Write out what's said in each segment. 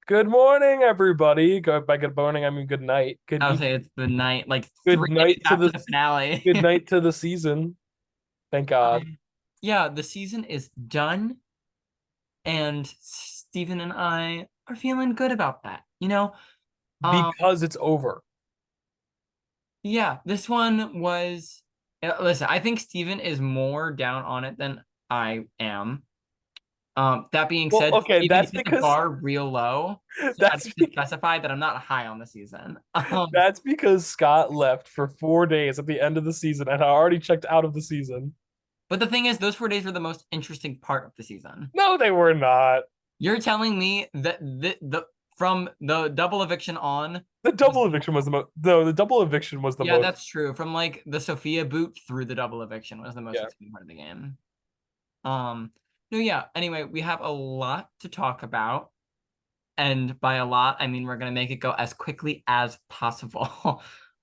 Good morning, everybody. By good morning, I mean good night. I would say it's the night, like Good 3 days night to after the the finale. good night to the season. Thank God. Um, yeah, the season is done, and Stephen and I are feeling good about that. Um, Because it's over. yeah, this one was. Listen, I think Stephen is more down on it than I am. That being Well, said, okay, Stephen set the bar real low, so I that's need to be- specify that I'm not high on the season. that's because Scott left for 4 days at the end of the season and I already checked out of the season. But the thing is, those 4 days were the most interesting part of the season. No, they were not. You're telling me that the from the double eviction on The was double eviction was the most. No, the double eviction was the yeah, most. that's true. From like the Sophia boot through the double eviction was the most Yeah. exciting part of the game. Um, no, yeah. Anyway, we have a lot to talk about, and by a lot, I mean we're gonna make it go as quickly as possible.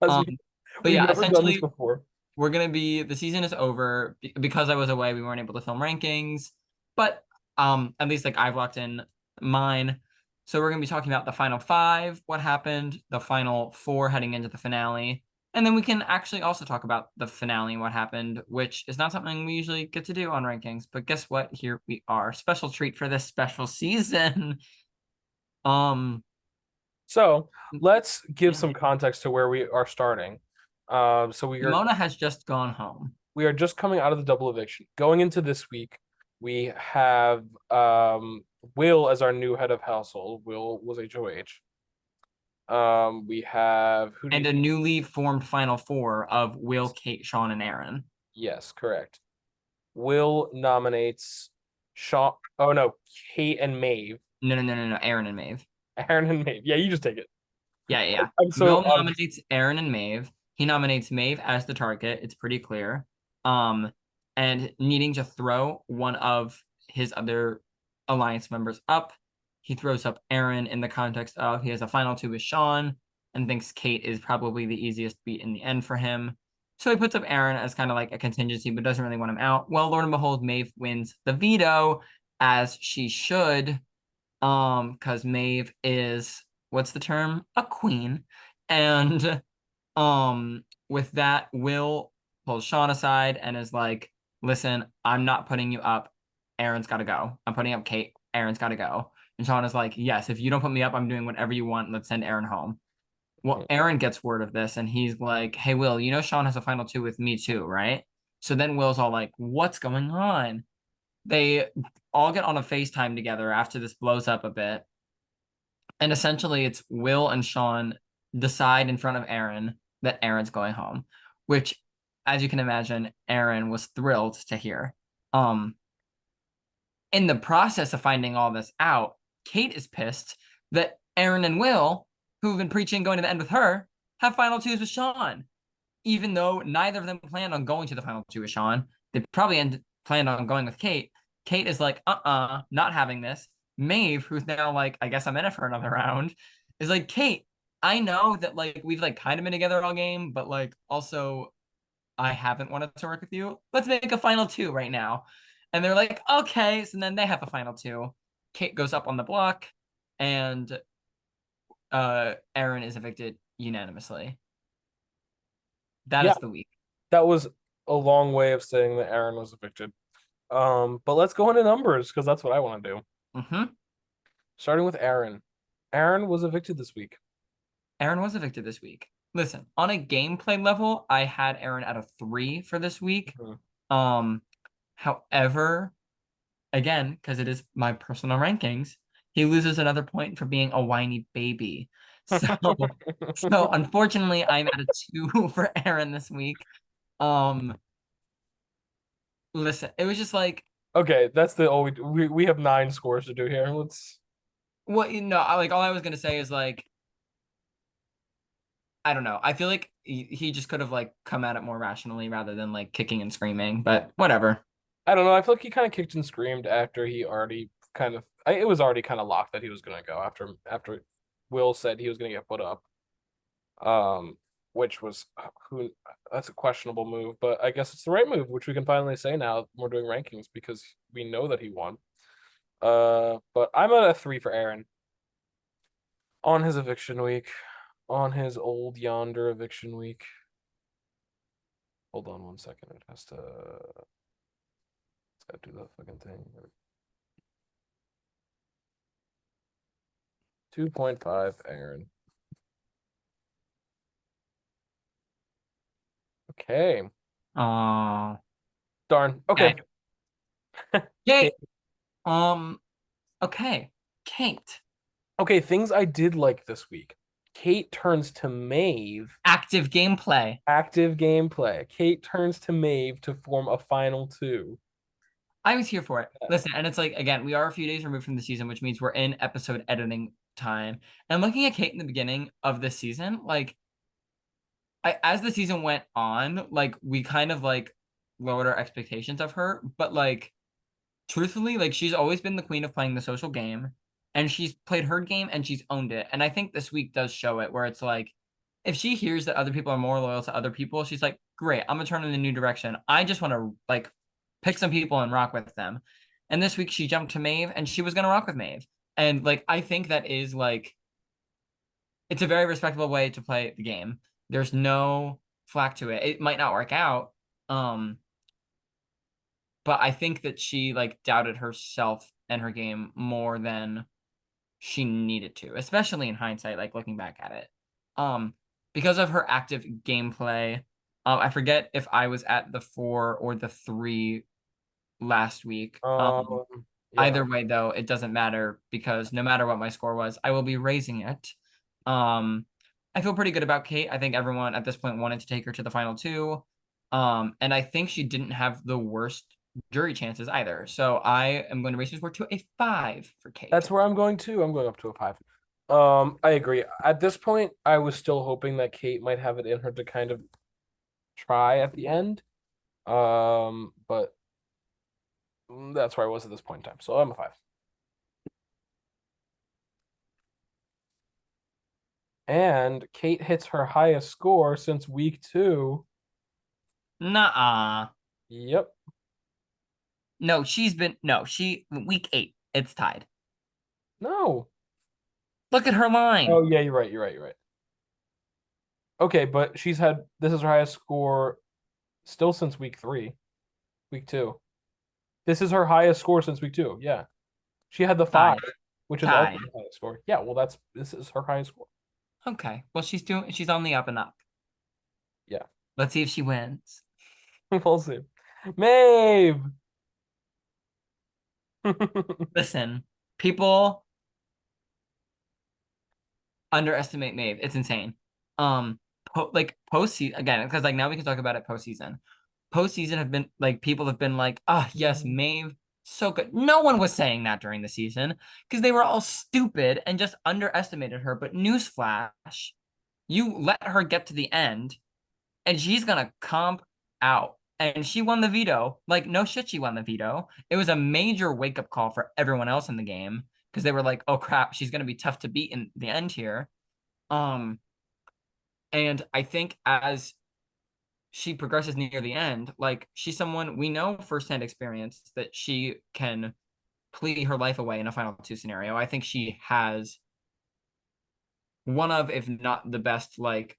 As Um, we but we've yeah, never done this essentially, before. the season is over because I was away. We weren't able to film rankings, but at least like I've locked in mine. So we're gonna be talking about the final five, what happened, the final four heading into the finale, and then we can actually also talk about the finale and what happened, which is not something we usually get to do on rankings. But guess what? Here we are, special treat for this special season. Um, So let's give yeah, some context to where we are starting. So Mona has just gone home. we are just coming out of the double eviction. Going into this week, we have Will as our new head of household. Will was HOH. We have who do you And a think? newly formed final four of Will, Kate, Sean, and Aaron. Yes, correct. Will nominates Sean. Oh no, Kate and Maeve. No, no, no, no, no. Aaron and Maeve. Aaron and Maeve. Yeah, you just take it. Yeah, yeah, yeah. I'm so Will nominates Aaron and Maeve. He nominates Maeve as the target. It's pretty clear. Um, and needing to throw one of his other alliance members up, he throws up Aaron in the context of he has a final two with Sean and thinks Kate is probably the easiest beat in the end for him. So he puts up Aaron as kind of like a contingency, but doesn't really want him out. Well, Lord and behold, Maeve wins the veto, as she should. Because Maeve is what's the term? A queen. And with that, Will pulls Sean aside and is like, listen, I'm not putting you up. Aaron's gotta go. I'm putting up Kate. Aaron's gotta go. And Sean is like, yes, if you don't put me up, I'm doing whatever you want. Let's send Aaron home. Well, Aaron gets word of this and he's like, hey, Will, you know Sean has a final two with me too, right? So then Will's all like, what's going on? They all get on a FaceTime together after this blows up a bit. And essentially, it's Will and Sean decide in front of Aaron that Aaron's going home, which, as you can imagine, Aaron was thrilled to hear. Um, in the process of finding all this out, Kate is pissed that Aaron and Will, who've been preaching going to the end with her, have final twos with Sean, even though neither of them planned on going to the final two with Sean. They probably planned on going with Kate. Kate is like, not having this. Maeve, who's now like, I guess I'm in it for another round, is like, Kate, I know that like we've like kind of been together all game, but like also I haven't wanted to work with you. Let's make a final two right now. And they're like, okay. So then they have a final two. Kate goes up on the block, and Aaron is evicted unanimously. That Yeah, is the week. that was a long way of saying that Aaron was evicted. But let's go into numbers because that's what I want to do. Mm-hmm. Starting with Aaron. Aaron was evicted this week. Aaron was evicted this week. Listen, on a gameplay level, I had Aaron at a 3 for this week. Mhm. Um, However, again, because it is my personal rankings, he loses another point for being a whiny baby. So, so unfortunately, I'm at a 2 for Aaron this week. Um, Listen, it was just like, Okay, that's the all we have 9 scores to do here. Let's what like all I was gonna say is like, I don't know. I feel like he just could have like come at it more rationally rather than like kicking and screaming, but whatever. I don't know. I feel like he kind of kicked and screamed after he already it was already kind of locked that he was gonna go after Will said he was gonna get put up. Um, which was who that's a questionable move, but I guess it's the right move, which we can finally say now we're doing rankings because we know that he won. But I'm at a 3 for Aaron. On his eviction week. On his old yonder eviction week. Hold on 1 second. It has to. It's got to do that fucking thing. 2.5, Aaron. Okay. Oh, Darn. Okay. okay. Okay. Kate. Okay. Kate. Okay. Things I did like this week. Kate turns to Maeve. Active gameplay. Active gameplay. Kate turns to Maeve to form a final two. I was here for it. Listen, and it's like, again, we are a few days removed from the season, which means we're in episode editing time. And looking at Kate in the beginning of this season, like, as the season went on, like, we kind of like lowered our expectations of her. But like, truthfully, like, she's always been the queen of playing the social game, and she's played her game and she's owned it. And I think this week does show it, where it's like, if she hears that other people are more loyal to other people, she's like, great, I'm gonna turn in a new direction. I just want to like pick some people and rock with them. And this week she jumped to Maeve and she was gonna rock with Maeve. And like, I think that is like, it's a very respectable way to play the game. There's no flack to it. It might not work out. Um, but I think that she like doubted herself and her game more than she needed to, especially in hindsight, like looking back at it. Um, because of her active gameplay, I forget if I was at the 4 or the 3 last week. Yeah. Either way, though, it doesn't matter because no matter what my score was, I will be raising it. Um, I feel pretty good about Kate. I think everyone at this point wanted to take her to the final two. And I think she didn't have the worst jury chances either. So I am going to raise my score to a 5 for Kate. That's where I'm going to. I'm going up to a 5. I agree. At this point, I was still hoping that Kate might have it in her to kind of try at the end. But that's where I was at this point in time. So I'm a 5. And Kate hits her highest score since week 2. Nuh-uh. Yep. No, week 8. It's tied. No. Look at her line. Oh yeah, you're right. You're right. You're right. Okay, but this is her highest score still since week 3, week 2. This is her highest score since week 2. Yeah. She had the 5, Tied. which is also Tied. the highest score. Yeah, well this is her highest score. Okay. Well, she's on the up and up. Yeah. Let's see if she wins. We'll see. Maeve. Listen, people underestimate Maeve. It's insane. Like postseason again, because like now we can talk about it postseason. Postseason have been like people have been like, ah, yes, Maeve, so good. No one was saying that during the season because they were all stupid and just underestimated her. But newsflash, you let her get to the end, and she's gonna comp out. And she won the veto. Like, no shit, she won the veto. It was a major wake up call for everyone else in the game because they were like, oh crap, she's gonna be tough to beat in the end here. Um, and I think as she progresses near the end, like she's someone we know firsthand experience that she can plea her life away in a final two scenario. I think she has one of, if not the best, like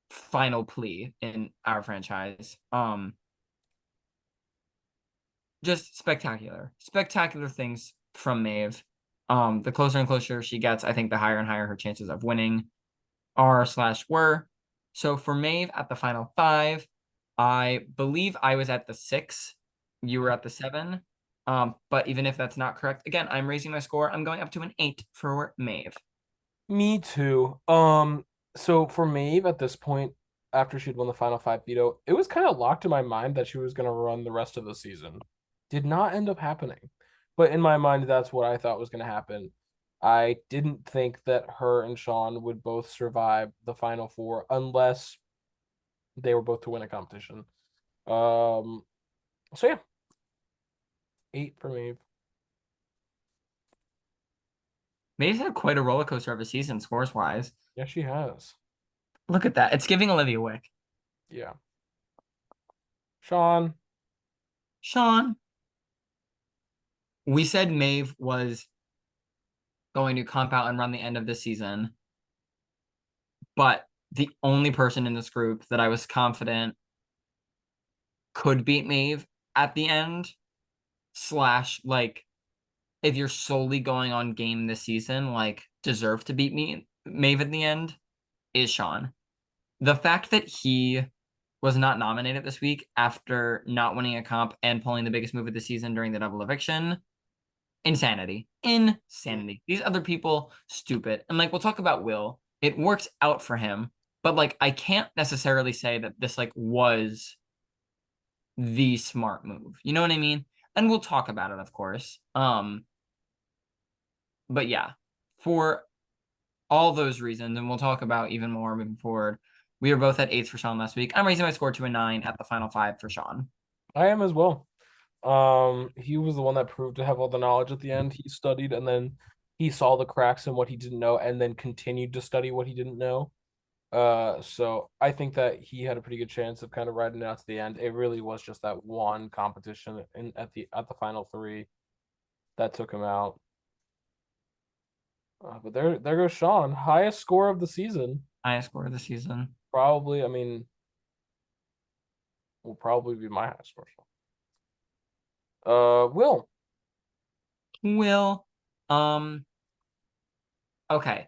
final plea in our franchise. Just spectacular, spectacular things from Maeve. The closer and closer she gets, I think the higher and higher her chances of winning are/were. So for Maeve at the final 5, I believe I was at the 6. You were at the 7. But even if that's not correct, again, I'm raising my score. I'm going up to an 8 for Maeve. Me too. So for Maeve at this point, after she'd won the final 5 veto, it was kind of locked in my mind that she was going to run the rest of the season. Did not end up happening. But in my mind, that's what I thought was going to happen. I didn't think that her and Sean would both survive the final 4 unless they were both to win a competition. Um, so yeah, 8 for Maeve. Maeve's had quite a roller coaster of a season, scores wise. Yeah, she has. Look at that. It's giving Olivia Wick. Yeah. Sean. Sean, we said Maeve was going to comp out and run the end of this season. But the only person in this group that I was confident could beat Maeve at the end, slash, like, if you're solely going on game this season, like, deserve to beat me, Maeve at the end, is Sean. The fact that he was not nominated this week after not winning a comp and pulling the biggest move of the season during the double eviction, insanity. Insanity. These other people, stupid. And like, we'll talk about Will. It works out for him, but like, I can't necessarily say that this like was the smart move. You know what I mean? And we'll talk about it, of course. But yeah, for all those reasons, and we'll talk about even more moving forward. We were both at 8s for Sean last week. I'm raising my score to a 9 at the final 5 for Sean. I am as well. He was the one that proved to have all the knowledge at the end. He studied and then he saw the cracks in what he didn't know and then continued to study what he didn't know. So I think that he had a pretty good chance of kind of riding it out to the end. It really was just that one competition in at the final three that took him out. But there goes Sean, highest score of the season. Highest score of the season. Probably, I mean, will probably be my highest score. Will. Will. Um, okay.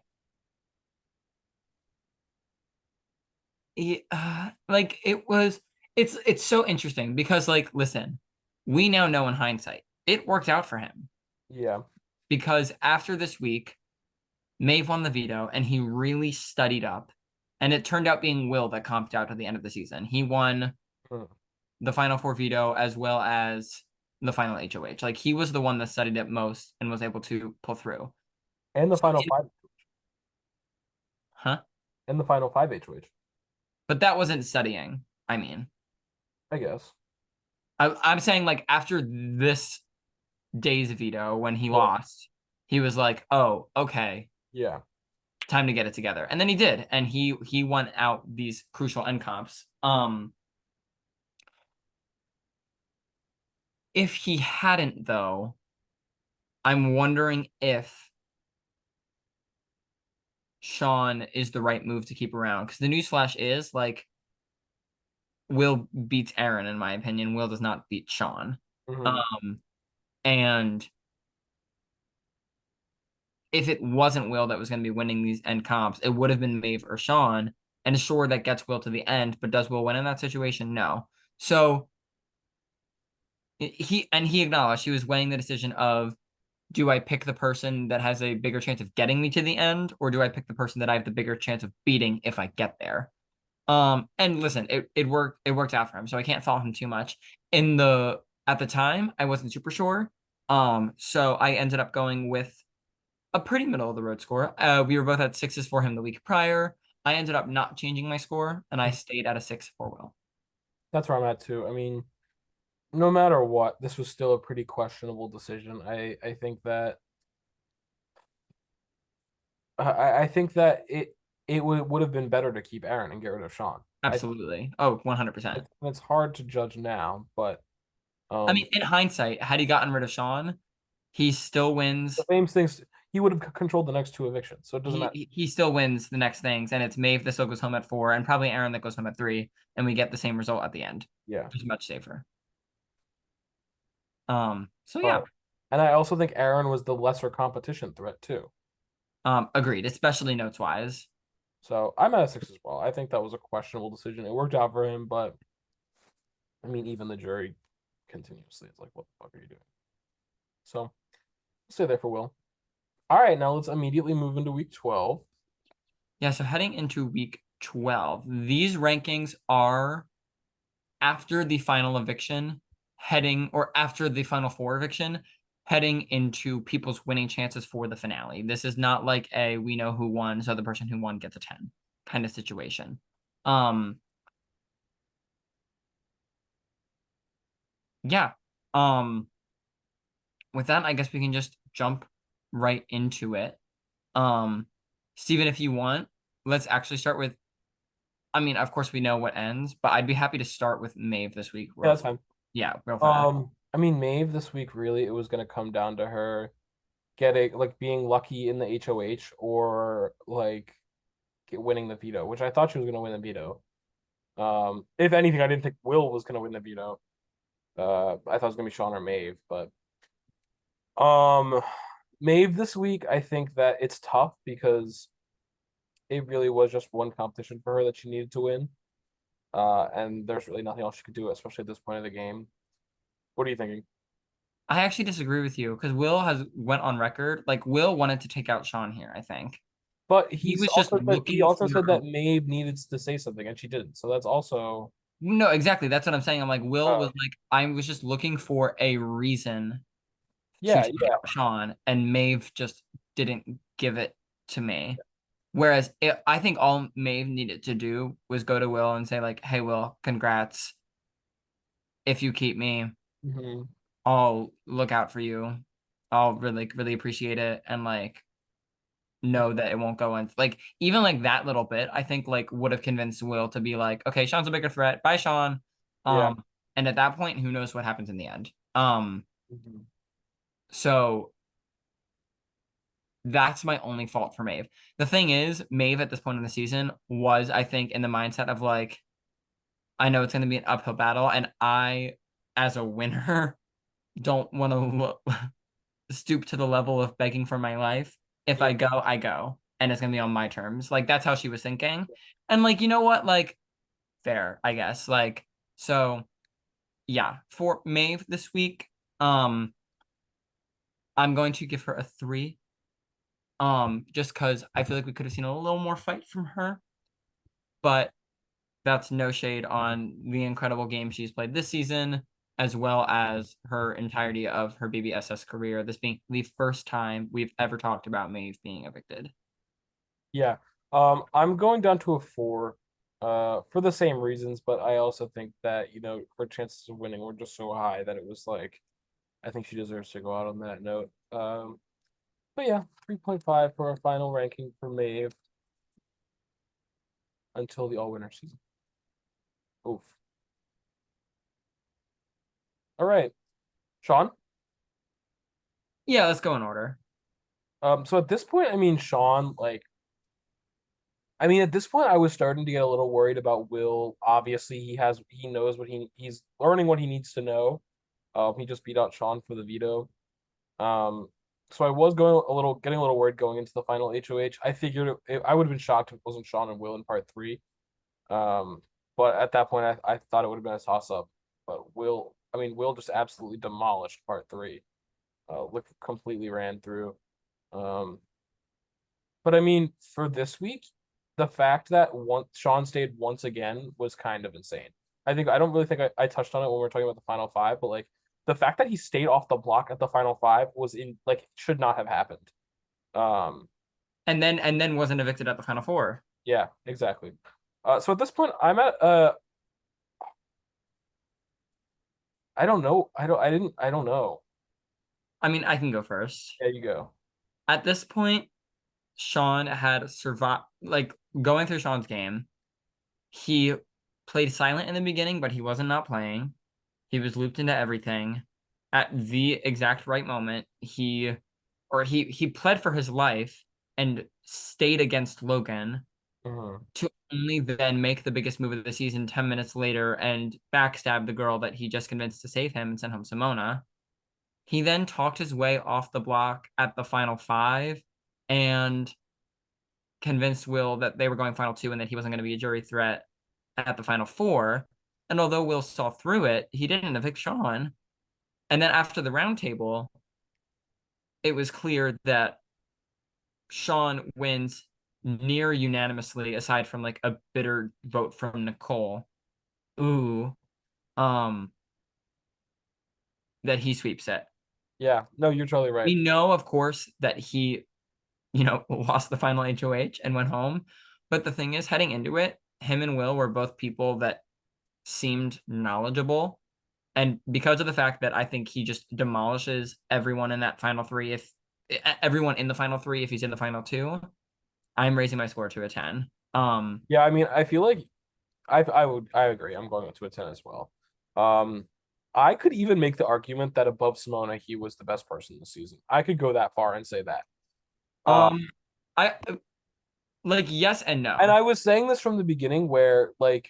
Like it was it's so interesting because like listen, we now know in hindsight it worked out for him Yeah. because after this week Maeve won the veto and he really studied up and it turned out being Will that comped out at the end of the season. He won Hmm. the final 4 veto as well as the final HOH. Like he was the one that studied it most and was able to pull through. And the So final five. huh? And the final five HOH, But that wasn't studying. I mean, I guess. I'm saying like after this day's veto when he Yeah. lost, he was like, "Oh, okay, Yeah. time to get it together." And then he did, and he won out these crucial end comps. If he hadn't though, I'm wondering if Sean is the right move to keep around because the newsflash is like Will beats Aaron in my opinion. Will does not beat Sean. Hmm. Um, and if it wasn't Will that was going to be winning these end comps, it would have been Maeve or Sean. And sure, that gets Will to the end, but does Will win in that situation? No. So he acknowledged he was weighing the decision of do I pick the person that has a bigger chance of getting me to the end, or do I pick the person that I have the bigger chance of beating if I get there? And listen, it worked out for him, so I can't fault him too much. At the time, I wasn't super sure. So I ended up going with a pretty middle of the road score. We were both at 6s for him the week prior. I ended up not changing my score, and I stayed at a 6 for Will. That's where I'm at too. I mean, no matter what, this was still a pretty questionable decision. I think that I think that it would have been better to keep Aaron and get rid of Sean. Absolutely. Oh, 100%. It's hard to judge now, but I mean, um in hindsight, had he gotten rid of Sean, he still the wins. same things he would have controlled the next two evictions, so it doesn't matter. He still wins the next things, and it's Maeve that still goes home at 4, and probably Aaron that goes home at 3, and we get the same result at the end. Yeah. Which is much safer. So yeah. But and I also think Aaron was the lesser competition threat too. Agreed, especially notes wise. So I'm at a 6 as well. I think that was a questionable decision. It worked out for him, but I mean, even the jury continuously, it's like, what the fuck are you doing? So I'll stay there for Will. All right, now let's immediately move into week 12. Yeah, so heading into week 12, these rankings are after the final eviction, heading or after the final 4 eviction, heading into people's winning chances for the finale. This is not like a we know who won, so the person who won gets a 10 kind of situation. Um, yeah. Um, with that, I guess we can just jump right into it. Steven, if you want, let's actually start with I mean, of course we know what ends, but I'd be happy to start with Maeve this week Yeah, real that's fine. yeah, real fast. I mean, Maeve this week, really, it was going to come down to her getting like being lucky in the HOH or like winning the veto, which I thought she was gonna win the veto. If anything, I didn't think Will was gonna win the veto. I thought it was gonna be Sean or Maeve, but um, Maeve this week, I think that it's tough because it really was just one competition for her that she needed to win. And there's really nothing else she could do, especially at this point of the game. What are you thinking? I actually disagree with you because Will has went on record. Like Will wanted to take out Sean here, I think. But He was just he looking also said for that Maeve needed to say something and she didn't. So that's also no, exactly. That's what I'm saying. I'm like, Will was uh like, I was just looking for a reason to yeah, take yeah. out Sean, and Maeve just didn't give it to me. Whereas I think all Maeve needed to do was go to Will and say, like, hey, Will, congrats. If you keep me, Hmm. I'll look out for you. I'll really, really appreciate it. And like know that it won't go in. Like, even like that little bit, I think like would have convinced Will to be like, okay, Sean's a bigger threat. Bye, Sean. Yeah. And at that point, who knows what happens in the end. Hmm. So that's my only fault for Maeve. The thing is, Maeve at this point in the season was, I think, in the mindset of like, I know it's going to be an uphill battle, and I, as a winner, don't want to stoop to the level of begging for my life. If Yeah. I go, I go, and it's going to be on my terms. Like that's how she was thinking, and like you know what, like fair, I guess. Like so, yeah, for Maeve this week, um, I'm going to give her a 3. Just because I feel like we could have seen a little more fight from her, but that's no shade on the incredible game she's played this season, as well as her entirety of her BBSS career. This being the first time we've ever talked about Maeve being evicted. Yeah. I'm going down to a 4, for the same reasons, but I also think that, her chances of winning were just so high that it was like I think she deserves to go out on that note. But yeah, 3.5 for our final ranking for Maeve until the all winner season. Oof. All right, Sean. Yeah, let's go in order. So at this point, I mean, Sean, like, I mean, at this point, I was starting to get a little worried about Will. Obviously, he knows he's learning what he needs to know. He just beat out Sean for the veto. Um, so I was getting a little worried going into the final HOH. I figured I would have been shocked if it wasn't Sean and Will in part three. Um, but at that point, I thought it would have been a toss up. But Will just absolutely demolished part three. Completely ran through. Um, but I mean, for this week, the fact that Sean stayed once again was kind of insane. I don't really think I touched on it when we were talking about the final five, but like the fact that he stayed off the block at the final five was in like should not have happened. Um, And then wasn't evicted at the final four. yeah, exactly. So at this point, I'm at I don't know. I don't know. I mean, I can go first. There you go. At this point, Sean had survived, like going through Sean's game. He played silent in the beginning, but he wasn't not playing. He was looped into everything. At the exact right moment, he pled for his life and stayed against Logan Mhm. to only then make the biggest move of the season 10 minutes later and backstab the girl that he just convinced to save him and send home Simona. He then talked his way off the block at the final five and convinced Will that they were going final two and that he wasn't going to be a jury threat at the final four. And although Will saw through it, he didn't evict Sean. And then after the roundtable, it was clear that Sean wins near unanimously, aside from like a bitter vote from Nicole. Ooh, um, that he sweeps it. Yeah, no, you're totally right. We know, of course, that he, lost the final HOH and went home. But the thing is, heading into it, him and Will were both people that seemed knowledgeable. And because of the fact that I think he just demolishes everyone in that final three, if everyone in the final three, if he's in the final two, I'm raising my score to a 10. Yeah, I mean, I feel like I agree. I'm going to a 10 as well. Um, I could even make the argument that above Simona, he was the best person this season. I could go that far and say that. Uh, Um, I like yes and and no. I was saying this from the beginning, where like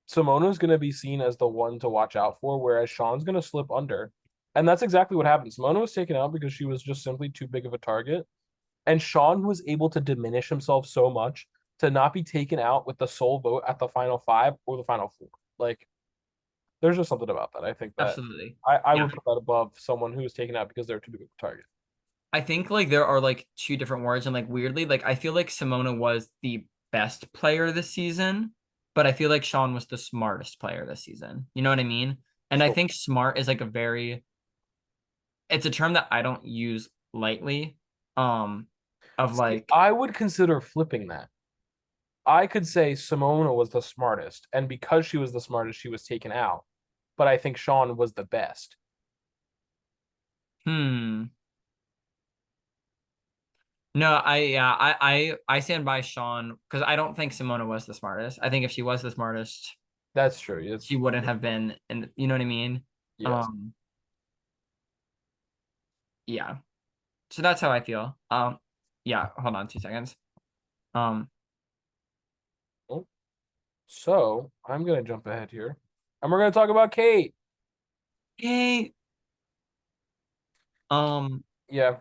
Simona's going to be seen as the one to watch out for, whereas Sean's going to slip under. And that's exactly what happened. Simona was taken out because she was just simply too big of a target. And Sean was able to diminish himself so much to not be taken out with the sole vote at the final five or the final four. Like, there's just something about that. I think that Absolutely. I Yeah. would put that above someone who was taken out because they're too big of a target. I think like there are like two different words and like weirdly, like I feel like Simona was the best player this season, but I feel like Sean was the smartest player this season. You know what I mean? And I Sure. think smart is like a very it's a term that I don't use lightly. Um of See, like, I would consider flipping that. I could say Simona was the smartest, and because she was the smartest, she was taken out. But I think Sean was the best. hmm. No, I stand by Sean because I don't think Simona was the smartest. I think if she was the smartest, That's true. It's she wouldn't have been, and you know what I mean. yes. Um, yeah. So that's how I feel. Yeah. Hold on 2 seconds. Um, Oh, so I'm gonna jump ahead here, and we're gonna talk about Kate. okay. Um, Yeah.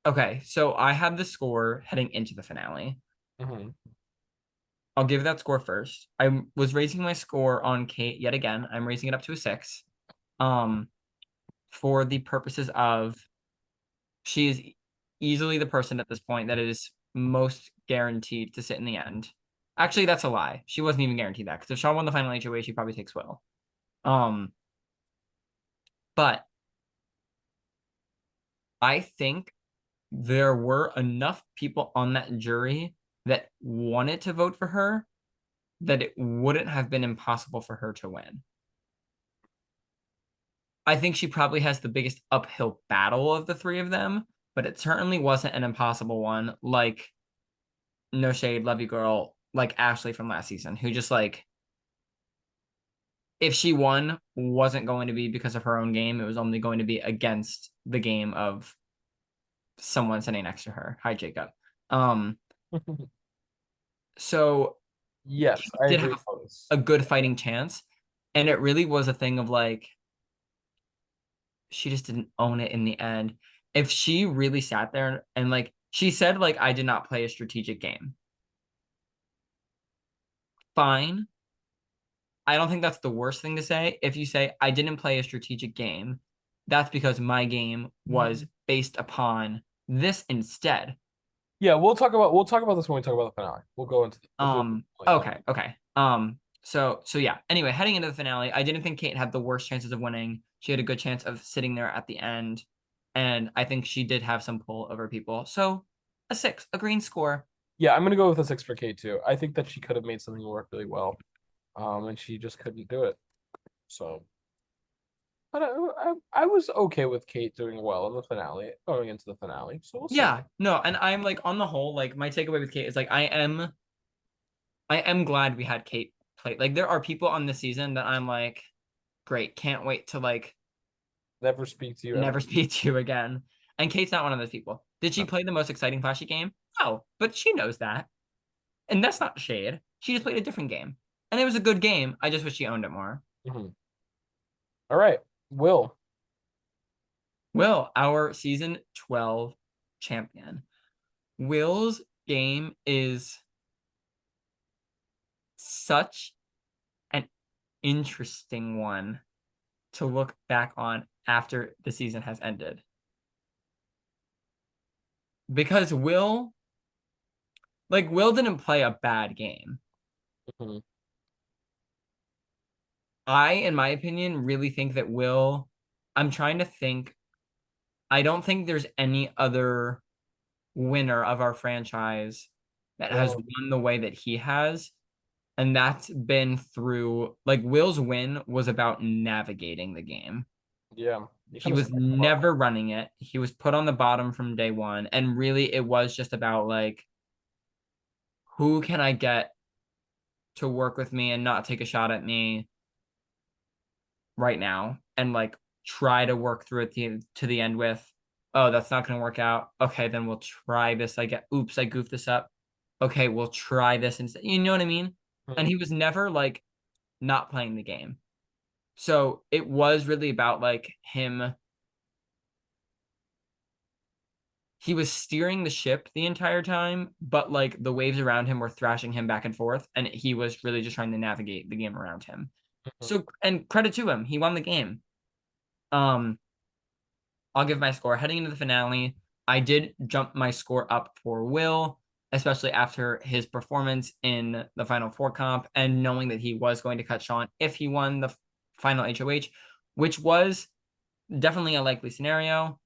okay. So I have the score heading into the finale. Hmm. I'll give that score first. I was raising my score on Kate yet again. I'm raising it up to a 6. Um, for the purposes of she is easily the person at this point that is most guaranteed to sit in the end. Actually, that's a lie. She wasn't even guaranteed that because if Sean won the final HOA, she probably takes Will. Um, but I think there were enough people on that jury that wanted to vote for her that it wouldn't have been impossible for her to win. I think she probably has the biggest uphill battle of the three of them, but it certainly wasn't an impossible one. Like, no shade, love you, girl, like Ashley from last season, who just like, if she won, wasn't going to be because of her own game. It was only going to be against the game of someone sitting next to her. Hi, Jacob. Um, so Yes, I did agree have with this. a good fighting chance. And it really was a thing of like, she just didn't own it in the end. If she really sat there and like, she said, like, I did not play a strategic game. Fine. I don't think that's the worst thing to say. If you say, I didn't play a strategic game, that's because my game was based upon this instead. Yeah, we'll talk about this when we talk about the finale. We'll go into we'll do that. Okay. So yeah. Anyway, heading into the finale, I didn't think Kate had the worst chances of winning. She had a good chance of sitting there at the end, and I think she did have some pull over people. So a 6, a green score. Yeah, I'm gonna go with a six for Kate too. I think that she could have made something work really well, and she just couldn't do it. So, but I was okay with Kate doing well in the finale, going into the finale. So we'll see. Yeah, no, and I'm like on the whole, like my takeaway with Kate is like I am glad we had Kate play. Like there are people on this season that I'm like, great, can't wait to like Never speak to you never ever. speak to you again. And Kate's not one of those people. Did she No. play the most exciting flashy game? No, but she knows that. And that's not shade. She just played a different game. And it was a good game. I just wish she owned it more. Mhm. All right, Will. Will, our season 12 champion. Will's game is such an interesting one to look back on after the season has ended. Because Will didn't play a bad game. Mhm. I, in my opinion, really think that I'm trying to think. I don't think there's any other winner of our franchise that has Well, won the way that he has. And that's been through, like, Will's win was about navigating the game. yeah, you He kind of was stuck in the mud. never running it. He was put on the bottom from day one. And really, it was just about, like, who can I get to work with me and not take a shot at me? right now and like try to work through it to the end with, oh, that's not going to work out. Okay, then we'll try this. Oops, I goofed this up. Okay, we'll try this instead. You know what I mean? And Mhm. he was never like not playing the game. So it was really about like him. He was steering the ship the entire time, but like the waves around him were thrashing him back and forth, and he was really just trying to navigate the game around him. Mhm. So, and credit to him, he won the game. Um, I'll give my score. Heading into the finale, I did jump my score up for Will, especially after his performance in the Final Four comp and knowing that he was going to cut Sean if he won the final HOH, which was definitely a likely scenario.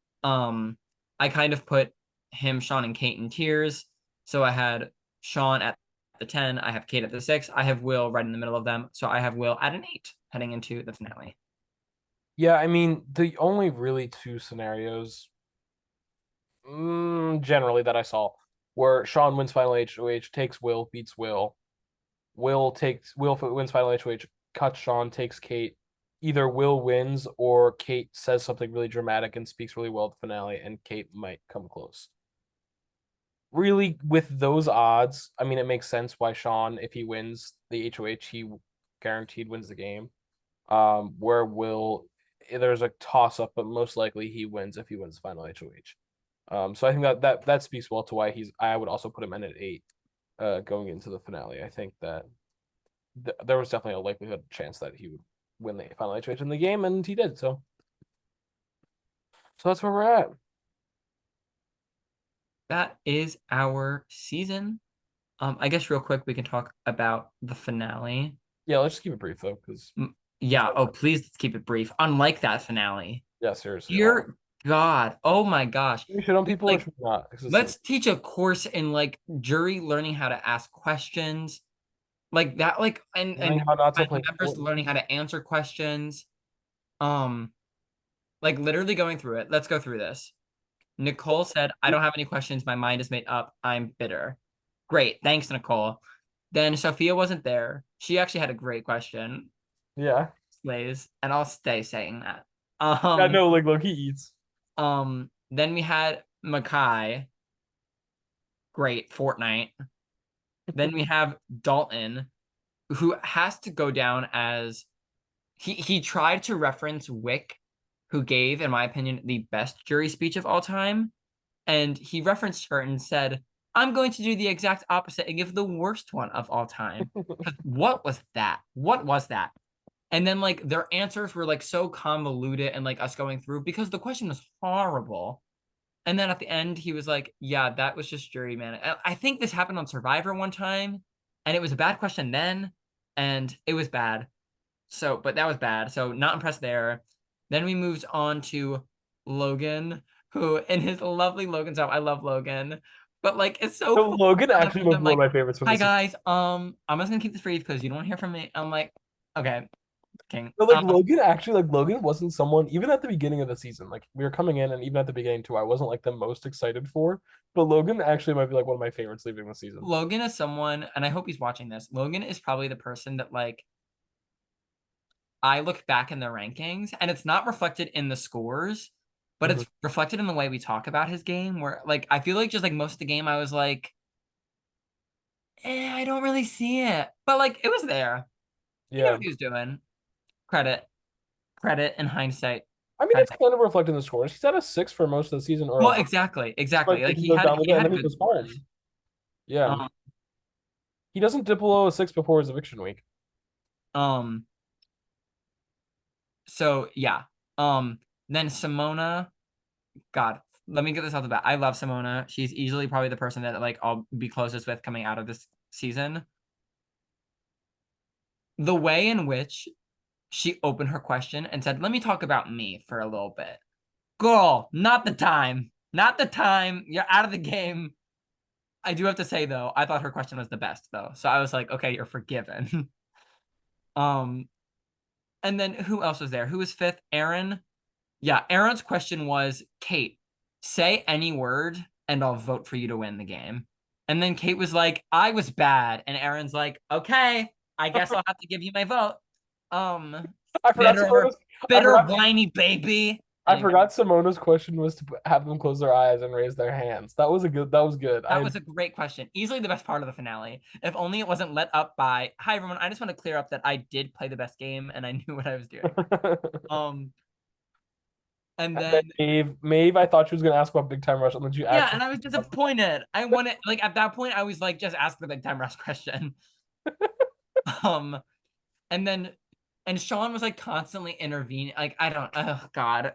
I kind of put him, Sean, and Kate in tiers. So I had Sean at the 10, I have Kate at the 6, I have Will right in the middle of them. So I have Will at an 8 heading into the finale. Yeah, I mean, the only really two scenarios, generally that I saw, were Sean wins final HOH, takes Will, beats Will. Will wins final HOH, cuts Sean, takes Kate. Either Will wins or Kate says something really dramatic and speaks really well at the finale, and Kate might come close. Really, with those odds, I mean, it makes sense why Sean, if he wins the HOH, he guaranteed wins the game. Where Will, there's a toss up, but most likely he wins if he wins the final HOH. So I think that speaks well to why I would also put him in at 8, going into the finale. I think that there was definitely a likelihood chance that he would win the final HOH in the game, and he did. So that's where we're at. That is our season. I guess real quick we can talk about the finale. Yeah, let's just keep it brief though, because Yeah. Oh, please let's keep it brief. Unlike that finale. yeah, seriously, all Dear God. Oh my gosh. we shit on people or Like, should we not? Because it's let's teach a course in like jury learning how to ask questions. Like that, like learning and how not to final play members learning Fortnite. how to answer questions. Um, like literally going through it. Let's go through this. Nicole said, I don't have any questions. My mind is made up. I'm bitter. Great. Thanks, Nicole. Then Sophia wasn't there. She actually had a great question. Yeah, Slays. And I'll stay saying that. yeah, no, like Loki eats. Then we had Makai. Great. Fortnite. Then we have Dalton, who has to go down as he tried to reference Wick, who gave, in my opinion, the best jury speech of all time. And he referenced her and said, I'm going to do the exact opposite and give the worst one of all time. What was that? What was that? And then like their answers were like so convoluted and like us going through because the question was horrible. And then at the end, he was like, yeah, that was just jury, man. I think this happened on Survivor one time, and it was a bad question then, and it was bad. So, but that was bad. So, not impressed there. Then we moved on to Logan, who in his lovely Logan stuff, I love Logan, but like it's so So cool. Logan actually might I'm be one of like, my favorites from hi the season. guys, I'm just gonna keep this brief because you don't want to hear from me. I'm like, okay, king. But like Logan actually like Logan wasn't someone even at the beginning of the season. Like we were coming in and even at the beginning too, I wasn't like the most excited for. But Logan actually might be like one of my favorites leaving the season. Logan is someone, and I hope he's watching this. Logan is probably the person that like I look back in the rankings, and it's not reflected in the scores, but Mhm. it's reflected in the way we talk about his game. Where like I feel like just like most of the game, I was like, I don't really see it, but like it was there. He knew Yeah. what he was doing. Credit, credit in hindsight. I mean, it's Credit. kind of reflected in the scores. He's at a 6 for most of the season, or Well, a exactly, like exactly. Like he goes down a little he bit, and had then he good was scores. fine. Yeah, Um, he doesn't dip below a 6 before his eviction week. um. So yeah. Um. Then Simona. God, let me get this out the bat. I love Simona. She's easily probably the person that like I'll be closest with coming out of this season. The way in which she opened her question and said, "Let me talk about me for a little bit." Girl, not the time. Not the time. You're out of the game. I do have to say though, I thought her question was the best though. So I was like, okay, you're forgiven. um, and then who else was there? Who was fifth? Aaron. Yeah, Aaron's question was, Kate, say any word and I'll vote for you to win the game. And then Kate was like, I was bad. And Aaron's like, okay, I guess I'll have to give you my vote. Um, I forgot Bitter, Simona's. I bitter, forgot. whiny baby. I Anyway, forgot Simona's question was to have them close their eyes and raise their hands. That was a good. That was good. that I. was a great question. Easily the best part of the finale. If only it wasn't let up by, hi everyone, I just want to clear up that I did play the best game and I knew what I was doing. Um, and And then then Maeve, I thought she was gonna ask about Big Time Rush, and then she yeah, actually. and I was disappointed. I wanted like at that point I was like, just ask the big time rush question. Um, and then and Sean was like constantly intervening. Like I don't, oh god,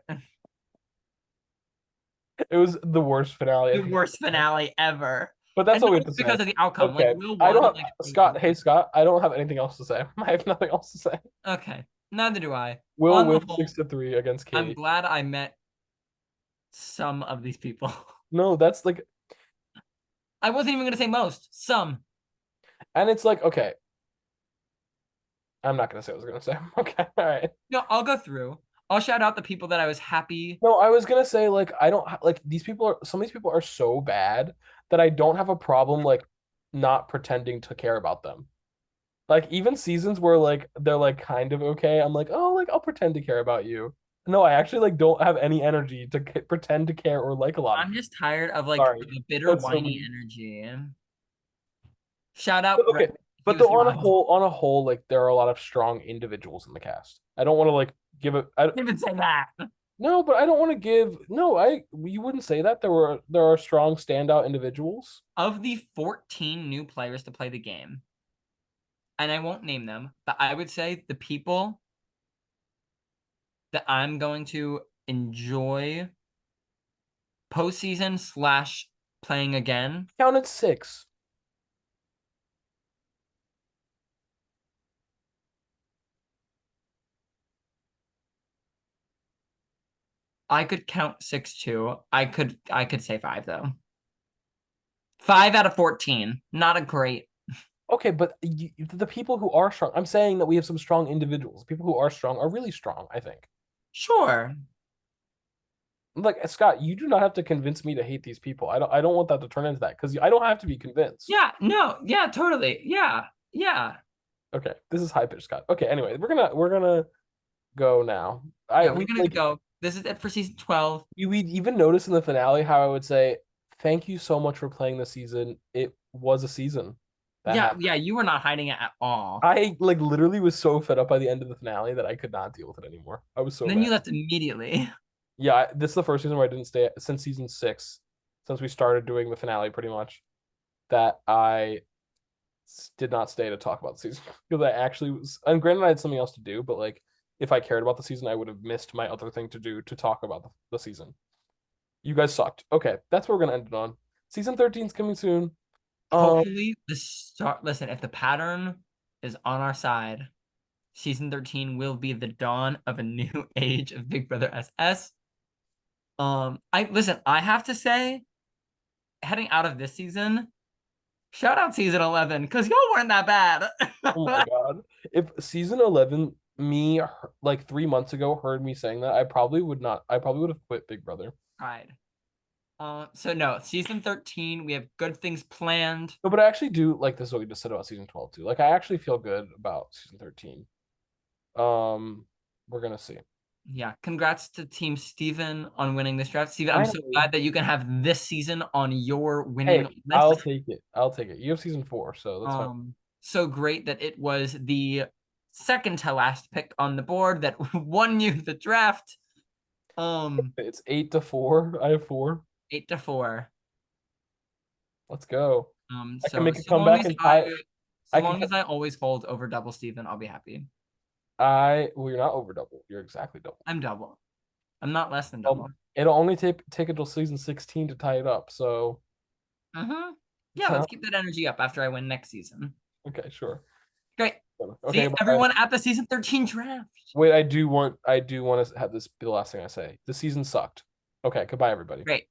It was the worst finale I the think. worst finale ever. But that's And all not we have even to say. because of the outcome. Like Okay. Will I won. don't have Like it was Scott. Hey over. Scott, I don't have anything else to say. I have nothing else to say. Okay, neither do I. Will On the win whole, 6-3 against I'm Katie. glad I met some of these people. No, that's like, I wasn't even gonna say most. Some. and it's like, okay, I'm not gonna say what I was gonna say. Okay, all right. No, I'll go through. I'll shout out the people that I was happy. No, I was gonna say like I don't like these people are some of these people are so bad that I don't have a problem like not pretending to care about them. Like even seasons where like they're like kind of okay, I'm like, oh, like I'll pretend to care about you. No, I actually like don't have any energy to pretend to care or like a lot of I'm people. just tired of like Sorry, the bitter, that's so whiny mean. energy. Shout But out Brett. okay, He but was though the best. on a whole, like there are a lot of strong individuals in the cast. I don't want to like give it. Didn't even say that. No, but I don't want to give. No, I you wouldn't say that there are strong standout individuals. Of the 14 new players to play the game, and I won't name them, but I would say the people that I'm going to enjoy postseason slash playing again. Counted six. I could count six too. I could say five though. 5 out of 14. Not a great. Okay, but the people who are strong, I'm saying that we have some strong individuals. People who are strong are really strong, I think. Sure. Like Scott, you do not have to convince me to hate these people. I don't want that to turn into that because I don't have to be convinced. Yeah, no, yeah, totally. Yeah, yeah. Okay, this is high pitch, Scott. Okay, anyway, we're gonna go now. I Yeah, we're we gonna like go. This is it for season 12. we even noticed in the finale how I would say thank you so much for playing the season. It was a season that Yeah, happened. yeah, you were not hiding it at all. I like literally was so fed up by the end of the finale that I could not deal with it anymore. I was so And then mad. you left immediately. Yeah, this is the first season where I didn't stay since season 6, since we started doing the finale pretty much, that I did not stay to talk about the season because I actually was. And granted, I had something else to do, but like if I cared about the season, I would have missed my other thing to do to talk about the season. You guys sucked. Okay, that's what we're gonna end it on. Season 13 is coming soon. Um, Hopefully, the start. Listen, if the pattern is on our side, season 13 will be the dawn of a new age of Big Brother SS. I listen. I have to say, heading out of this season, shout out season 11 because y'all weren't that bad. oh my god, if season 11 me like 3 months ago heard me saying that, I probably would not. I probably would have quit Big Brother. Right. So no, season 13, we have good things planned. No, but I actually do like this is what we just said about season 12 too. Like I actually feel good about season 13. We're gonna see. Yeah, congrats to Team Steven on winning this draft. Steven, I'm so Finally. glad that you can have this season on your winning Hey, list. I'll take it. I'll take it. You have season 4, so that's fine. So great that it was the second to last pick on the board that won you the draft. It's 8-4. I have 4. 8-4. Let's go. I can So make a comeback and tie. so I can long as I always hold over double Steven, I'll be happy. well, you're not over double. You're exactly double. I'm double. I'm not less than double. It'll only take until season 16 to tie it up. So, Mm-hmm. Yeah, let's keep that energy up after I win next season. okay, sure. Great. Okay, See bye. everyone at the season 13 draft. Wait, I do want to have this be the last thing I say. The season sucked. Okay, goodbye, everybody. Great.